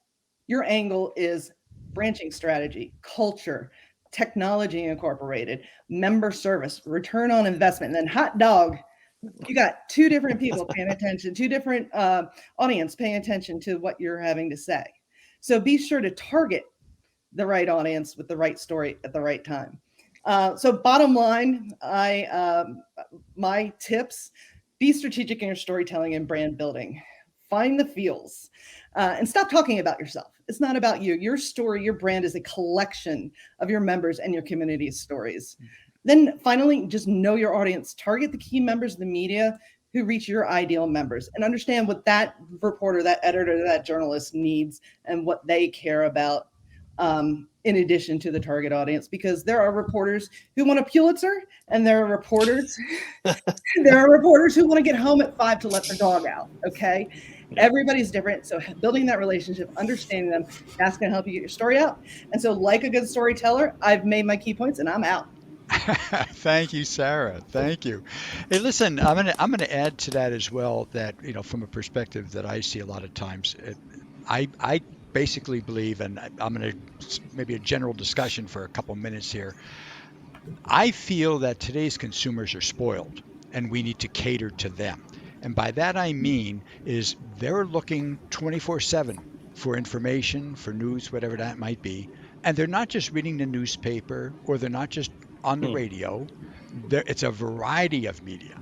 your angle is branching strategy, culture, technology incorporated, member service, return on investment, and then hot dog. You got two different people paying attention, two different audience paying attention to what you're having to say. So be sure to target the right audience with the right story at the right time. So bottom line, my tips: be strategic in your storytelling and brand building. Find the feels and stop talking about yourself. It's not about you. Your story, your brand is a collection of your members and your community's stories. Then finally, just know your audience. Target the key members of the media who reach your ideal members, and understand what that reporter, that editor, that journalist needs and what they care about, in addition to the target audience. Because there are reporters who want a Pulitzer, and there are reporters who want to get home at 5 to let their dog out. Okay. Everybody's different. So building that relationship, understanding them, that's going to help you get your story out. And so, like a good storyteller, I've made my key points and I'm out. Thank you, Sarah. Thank you. Hey, listen, I'm gonna add to that as well, that from a perspective that I see a lot of times, I basically believe, and I'm gonna maybe a general discussion for a couple minutes here. I feel that today's consumers are spoiled, and we need to cater to them. And by that I mean is they're looking 24/7 for information, for news, whatever that might be, and they're not just reading the newspaper, or they're not just on the radio. It's a variety of media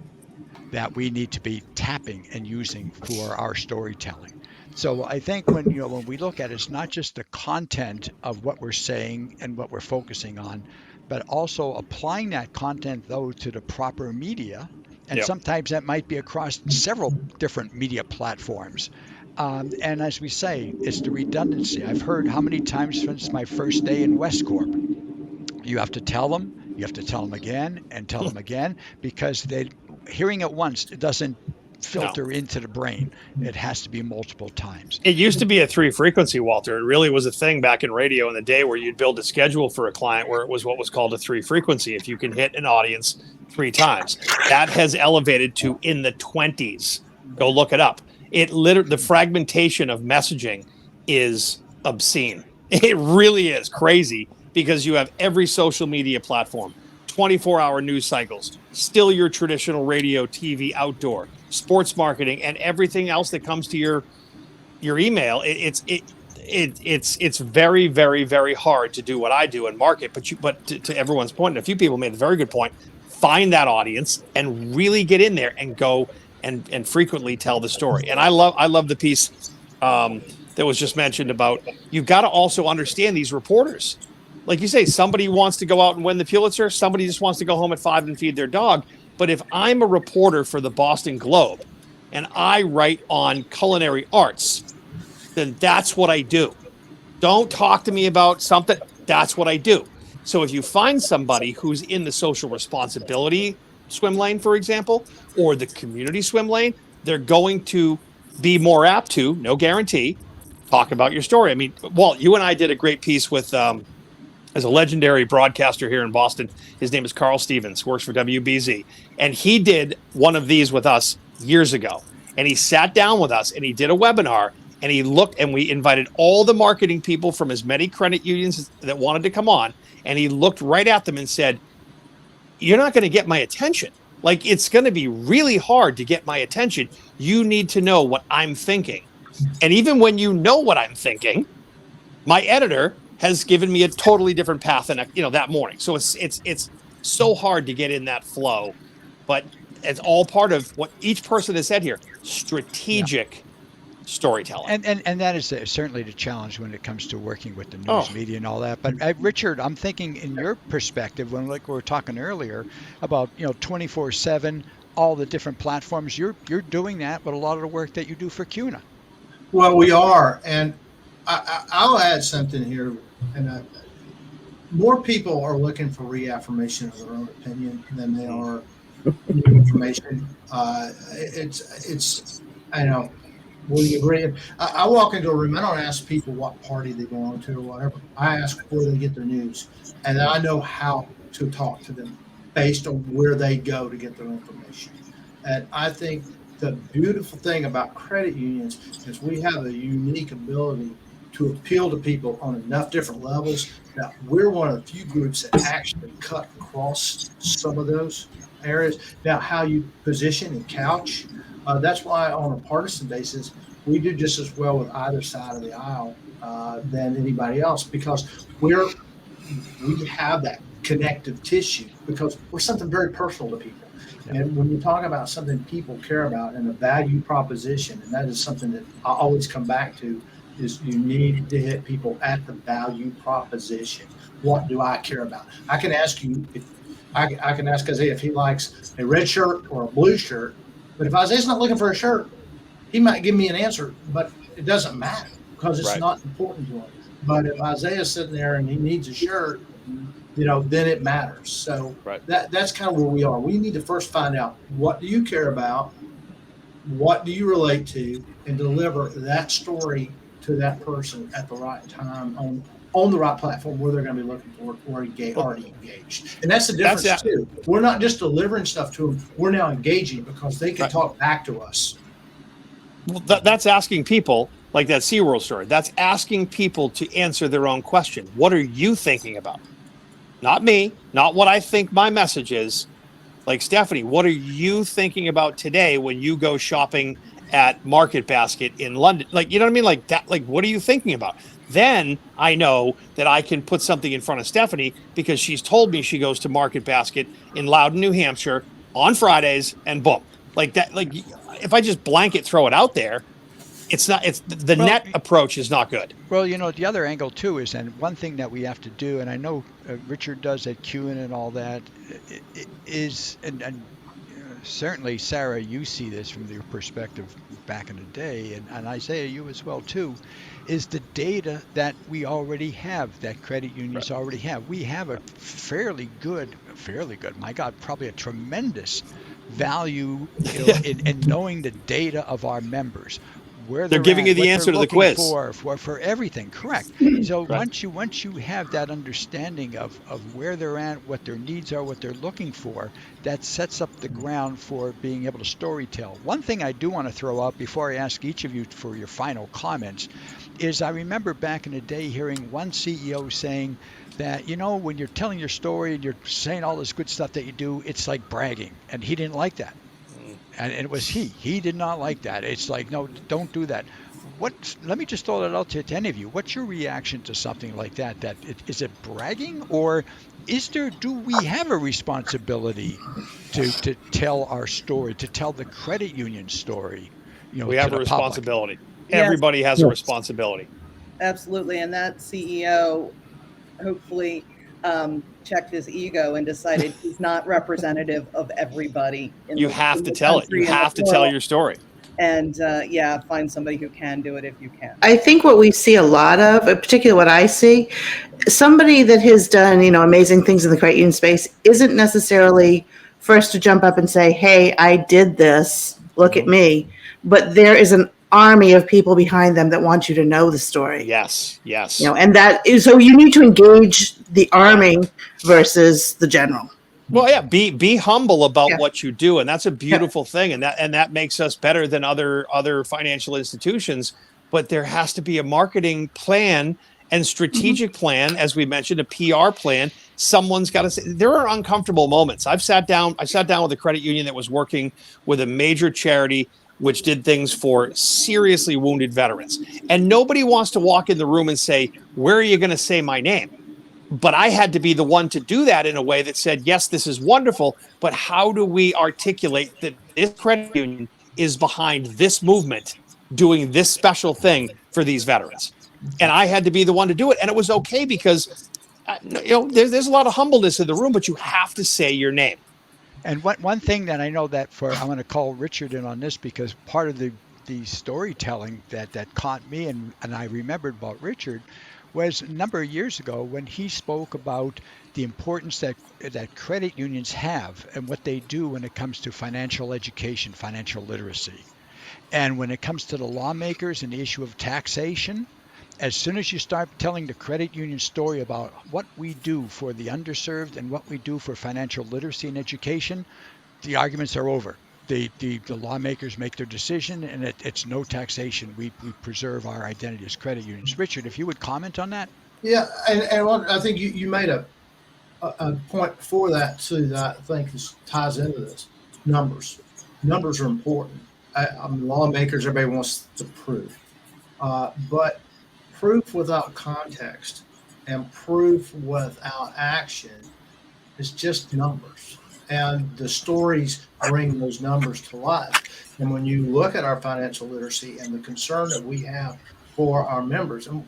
that we need to be tapping and using for our storytelling. So I think when we look at it, it's not just the content of what we're saying and what we're focusing on, but also applying that content though to the proper media. And Yep. sometimes that might be across several different media platforms. And as we say, it's the redundancy. I've heard how many times since my first day in West Corp, you have to tell them, again and tell them again, because hearing it once, it doesn't filter into the brain. It has to be multiple times. It used to be a 3 frequency, Walter. It really was a thing back in radio in the day, where you'd build a schedule for a client where it was what was called a 3 frequency. If you can hit an audience 3 times, that has elevated to in the 20s. Go look it up. The fragmentation of messaging is obscene. It really is crazy, because you have every social media platform, 24-hour news cycles, still your traditional radio, TV, outdoor, sports marketing, and everything else that comes to your email. It's very, very, very hard to do what I do and market. But to everyone's point, and a few people made a very good point, find that audience and really get in there and go and frequently tell the story. And I love the piece that was just mentioned about, you've got to also understand these reporters. Like you say, somebody wants to go out and win the Pulitzer. Somebody just wants to go home at 5 and feed their dog. But if I'm a reporter for the Boston Globe and I write on culinary arts, then that's what I do. Don't talk to me about something. That's what I do. So if you find somebody who's in the social responsibility swim lane, for example, or the community swim lane, they're going to be more apt to, no guarantee, talk about your story. I mean, Walt, you and I did a great piece with as a legendary broadcaster here in Boston. His name is Carl Stevens, works for WBZ. And he did one of these with us years ago. And he sat down with us and he did a webinar, and he looked, and we invited all the marketing people from as many credit unions that wanted to come on. And he looked right at them and said, "You're not going to get my attention. Like, it's going to be really hard to get my attention. You need to know what I'm thinking. And even when you know what I'm thinking, my editor has given me a totally different path than that morning. So it's so hard to get in that flow, but it's all part of what each person has said here: strategic storytelling. And that is certainly the challenge when it comes to working with the news Oh. media and all that. But Richard, I'm thinking in your perspective, when like we were talking earlier about 24/7, all the different platforms, you're doing that with a lot of the work that you do for CUNA. Well, we are, and I'll add something here. And more people are looking for reaffirmation of their own opinion than they are new information. It's I know. Will you agree? I walk into a room. I don't ask people what party they belong to or whatever. I ask where they get their news, and I know how to talk to them based on where they go to get their information. And I think the beautiful thing about credit unions is we have a unique ability to appeal to people on enough different levels that we're one of the few groups that actually cut across some of those areas. Now, how you position and couch, that's why on a partisan basis, we do just as well with either side of the aisle than anybody else, because we have that connective tissue, because we're something very personal to people. And when you talk about something people care about and a value proposition, and that is something that I always come back to, is you need to hit people at the value proposition. What do I care about? I can ask you, I can ask Isaiah if he likes a red shirt or a blue shirt, but if Isaiah's not looking for a shirt, he might give me an answer, but it doesn't matter because it's not important to him. But if Isaiah's sitting there and he needs a shirt, then it matters. So that's kind of where we are. We need to first find out, what do you care about? What do you relate to? And deliver that story to that person at the right time on the right platform where they're going to be looking for it or already engaged. And that's the difference too. We're not just delivering stuff to them. We're now engaging because they can talk back to us. Well, that's asking people, like that SeaWorld story, that's asking people to answer their own question. What are you thinking about? Not me, not what I think my message is. Like, Stephanie, what are you thinking about today when you go shopping at Market Basket in London? Like, you know what I mean? Like that, like, what are you thinking about? Then I know that I can put something in front of Stephanie because she's told me she goes to Market Basket in Loudon, New Hampshire on Fridays, and boom. Like that, like if I just blanket throw it out there, the net approach is not good. Well, the other angle too is, and one thing that we have to do, and I know Richard does at CUNA and all that, is, and certainly Sarah, you see this from your perspective back in the day, and Isaiah, you as well too, is the data that we already have, that credit unions already have. We have a fairly good, my God, probably a tremendous value in knowing the data of our members. Where they're giving you the answer to the quiz for everything. Correct. So once you have that understanding of where they're at, what their needs are, what they're looking for, that sets up the ground for being able to storytell. One thing I do want to throw out before I ask each of you for your final comments is, I remember back in the day hearing one CEO saying that, when you're telling your story and you're saying all this good stuff that you do, it's like bragging, and he didn't like that. And it was he did not like that. It's like, no, don't do that. Let me just throw that out to any of you. What's your reaction to something like that? Is it bragging, or do we have a responsibility to tell our story, to tell the credit union story? We have a responsibility. Yes. Everybody has a responsibility. Absolutely. And that CEO hopefully checked his ego and decided he's not representative of everybody. You have to tell it. You have to tell your story. And find somebody who can do it if you can. I think what we see a lot of, particularly what I see, somebody that has done, amazing things in the credit union space isn't necessarily first to jump up and say, hey, I did this, look at me. But there is an army of people behind them that want you to know the story. Yes. And that is, so you need to engage the army versus the general. Well, yeah, be humble about what you do, and that's a beautiful thing, and that makes us better than other financial institutions. But there has to be a marketing plan and strategic plan, as we mentioned, a PR plan. Someone's got to say, there are uncomfortable moments. I sat down with a credit union that was working with a major charity which did things for seriously wounded veterans. And nobody wants to walk in the room and say, where are you going to say my name? But I had to be the one to do that in a way that said, yes, this is wonderful, but how do we articulate that this credit union is behind this movement doing this special thing for these veterans? And I had to be the one to do it. And it was okay because, there's a lot of humbleness in the room, but you have to say your name. And one thing that I know that I'm going to call Richard in on this, because part of the storytelling that caught me and I remembered about Richard was a number of years ago when he spoke about the importance that credit unions have and what they do when it comes to financial education, financial literacy. And when it comes to the lawmakers and the issue of taxation, as soon as you start telling the credit union story about what we do for the underserved and what we do for financial literacy and education, the arguments are over. The lawmakers make their decision, and it's no taxation. We preserve our identity as credit unions. Richard, if you would comment on that. Yeah, and what I think you made a point before that too that I think ties into this. Numbers are important. Lawmakers, everybody wants the proof, but proof without context and proof without action is just numbers. And the stories bring those numbers to life. And when you look at our financial literacy and the concern that we have for our members, and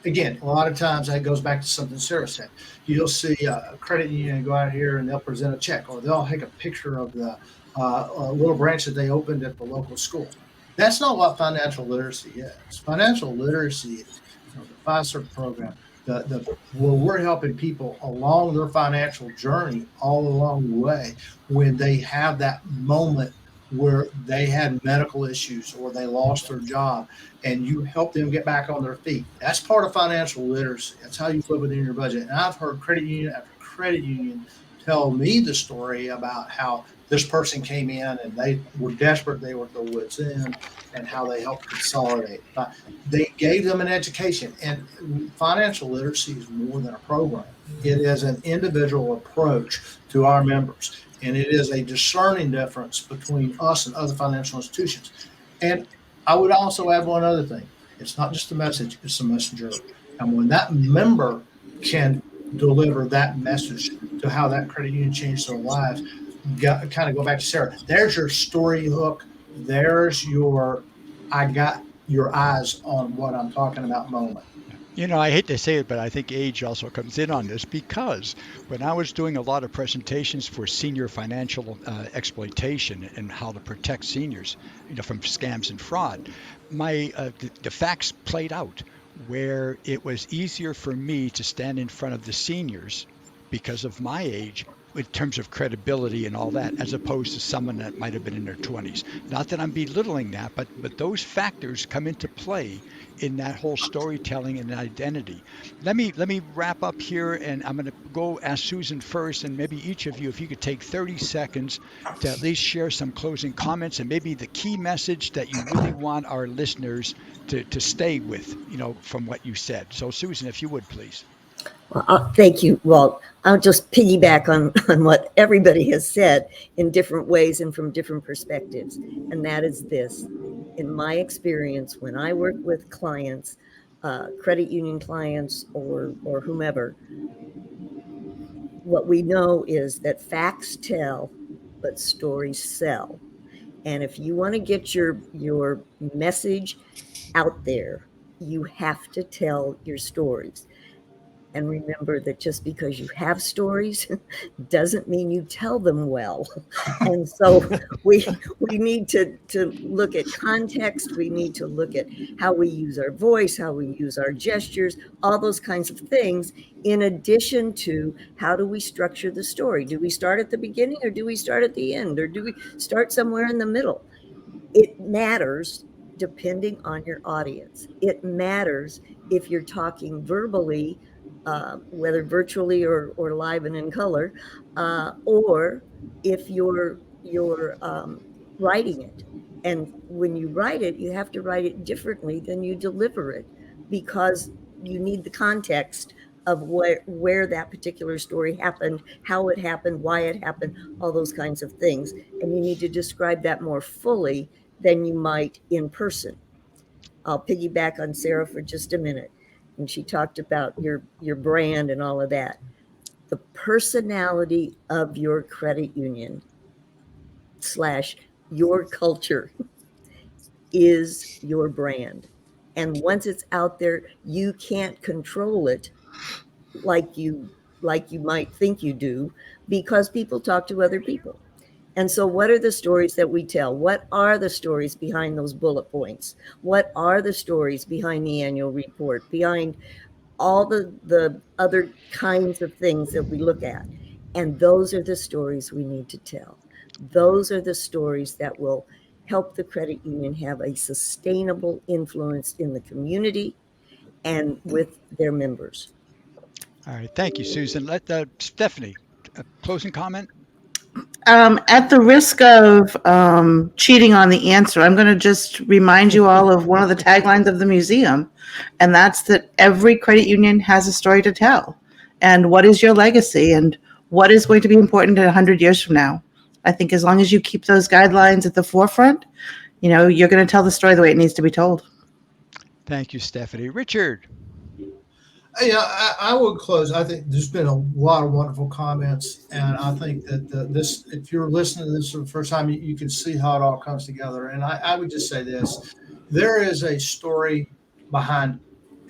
again, a lot of times that goes back to something Sarah said. You'll see a credit union go out here and they'll present a check, or they'll take a picture of the little branch that they opened at the local school. That's not what financial literacy is. Financial literacy is the FISERV program, where we're helping people along their financial journey all along the way when they have that moment where they had medical issues or they lost their job, and you help them get back on their feet. That's part of financial literacy. That's how you put it in your budget. And I've heard credit union after credit union tell me the story about how this person came in and they were desperate, they were at their wits' end, and how they helped consolidate. They gave them an education. And financial literacy is more than a program. It is an individual approach to our members. And it is a discerning difference between us and other financial institutions. And I would also add one other thing. It's not just a message, it's a messenger. And when that member can deliver that message to how that credit union changed their lives, kind of go back to Sarah. There's your story hook. There's your I got your eyes on what I'm talking about moment. I hate to say it, but I think age also comes in on this, because when I was doing a lot of presentations for senior financial exploitation and how to protect seniors, from scams and fraud, the facts played out where it was easier for me to stand in front of the seniors because of my age in terms of credibility and all that, as opposed to someone that might have been in their 20s. Not that I'm belittling that, but those factors come into play in that whole storytelling and identity. Let me wrap up here, and I'm going to go ask Susan first, and maybe each of you, if you could take 30 seconds to at least share some closing comments and maybe the key message that you really want our listeners to stay with, from what you said. So Susan, if you would, please. Well, thank you, Walt. I'll just piggyback on what everybody has said in different ways and from different perspectives. And that is this. In my experience, when I work with clients, credit union clients or whomever, what we know is that facts tell, but stories sell. And if you want to get your message out there, you have to tell your stories. And remember that just because you have stories doesn't mean you tell them well. And so we need to look at context. We need to look at how we use our voice, how we use our gestures, all those kinds of things, in addition to how do we structure the story? Do we start at the beginning, or do we start at the end, or do we start somewhere in the middle? It matters depending on your audience. It matters if you're talking verbally, whether virtually or live and in color, or if you're writing it. And when you write it, you have to write it differently than you deliver it, because you need the context of where that particular story happened, how it happened, why it happened, all those kinds of things. And you need to describe that more fully than you might in person. I'll piggyback on Sarah for just a minute. And she talked about your brand and all of that. The personality of your credit union / your culture is your brand. And once it's out there, you can't control it like you might think you do, because people talk to other people. And so what are the stories that we tell? What are the stories behind those bullet points? What are the stories behind the annual report, behind all the other kinds of things that we look at? And those are the stories we need to tell. Those are the stories that will help the credit union have a sustainable influence in the community and with their members. All right. Thank you, Susan. Let Stephanie, a closing comment. At the risk of cheating on the answer, I'm going to just remind you all of one of the taglines of the museum, and that's that every credit union has a story to tell. And what is your legacy, and what is going to be important 100 years from now? I think as long as you keep those guidelines at the forefront, you're going to tell the story the way it needs to be told. Thank you, Stephanie. Richard. Yeah, I would close. I think there's been a lot of wonderful comments, and I think that this, if you're listening to this for the first time, you can see how it all comes together. And I would just say this: there is a story behind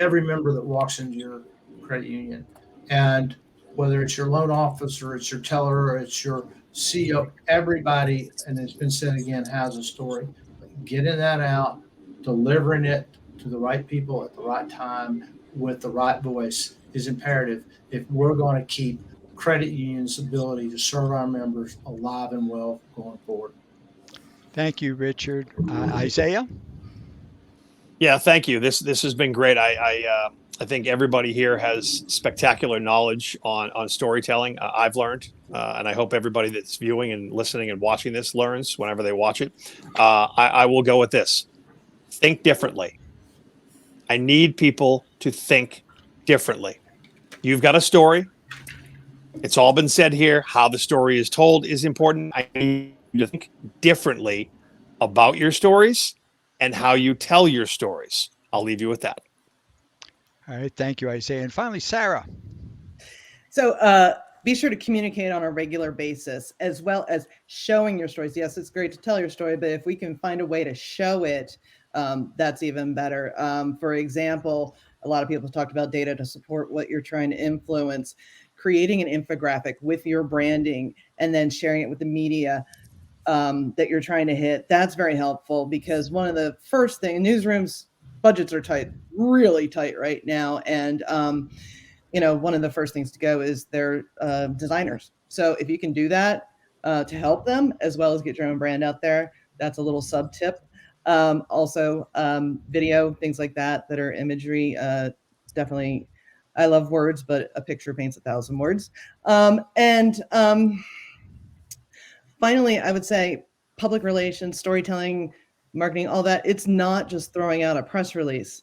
every member that walks into your credit union, and whether it's your loan officer, it's your teller, or it's your CEO, everybody, and it's been said again, has a story. Getting that out, delivering it to the right people at the right time, with the right voice is imperative if we're going to keep credit unions' ability to serve our members alive and well going forward. Thank you, Richard. Isaiah. Yeah, thank you. This has been great. I think everybody here has spectacular knowledge on storytelling. I've learned, and I hope everybody that's viewing and listening and watching this learns whenever they watch it. I will go with this: think differently. I need people to think differently. You've got a story. It's all been said here. How the story is told is important. I need you to think differently about your stories and how you tell your stories. I'll leave you with that. All right. Thank you, Isaiah. And finally, Sarah. So be sure to communicate on a regular basis, as well as showing your stories. Yes, it's great to tell your story, but if we can find a way to show it, that's even better. For example, a lot of people talked about data to support what you're trying to influence. Creating an infographic with your branding and then sharing it with the media that you're trying to hit, that's very helpful, because one of the first things, newsrooms budgets are tight, really tight right now. And, one of the first things to go is their designers. So if you can do that to help them, as well as get your own brand out there, that's a little sub tip. Also, video, things like that are imagery. Definitely, I love words, but a picture paints 1,000 words. Finally, I would say public relations, storytelling, marketing, all that. It's not just throwing out a press release.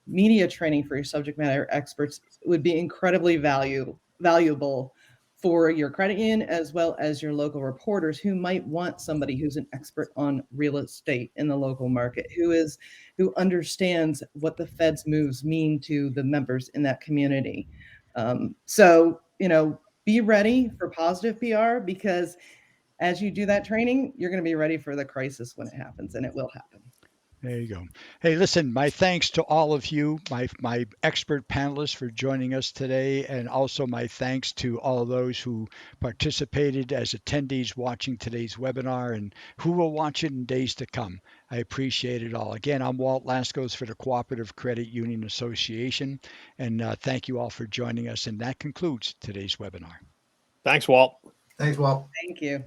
Media training for your subject matter experts would be incredibly valuable for your credit union, as well as your local reporters, who might want somebody who's an expert on real estate in the local market, who understands what the Fed's moves mean to the members in that community. So be ready for positive PR, because as you do that training, you're going to be ready for the crisis when it happens, and it will happen. There you go. Hey, listen, my thanks to all of you, my expert panelists, for joining us today, and also my thanks to all those who participated as attendees watching today's webinar and who will watch it in days to come. I appreciate it all. Again, I'm Walt Laskos for the Cooperative Credit Union Association, and thank you all for joining us, and that concludes today's webinar. Thanks, Walt. Thanks, Walt. Thank you.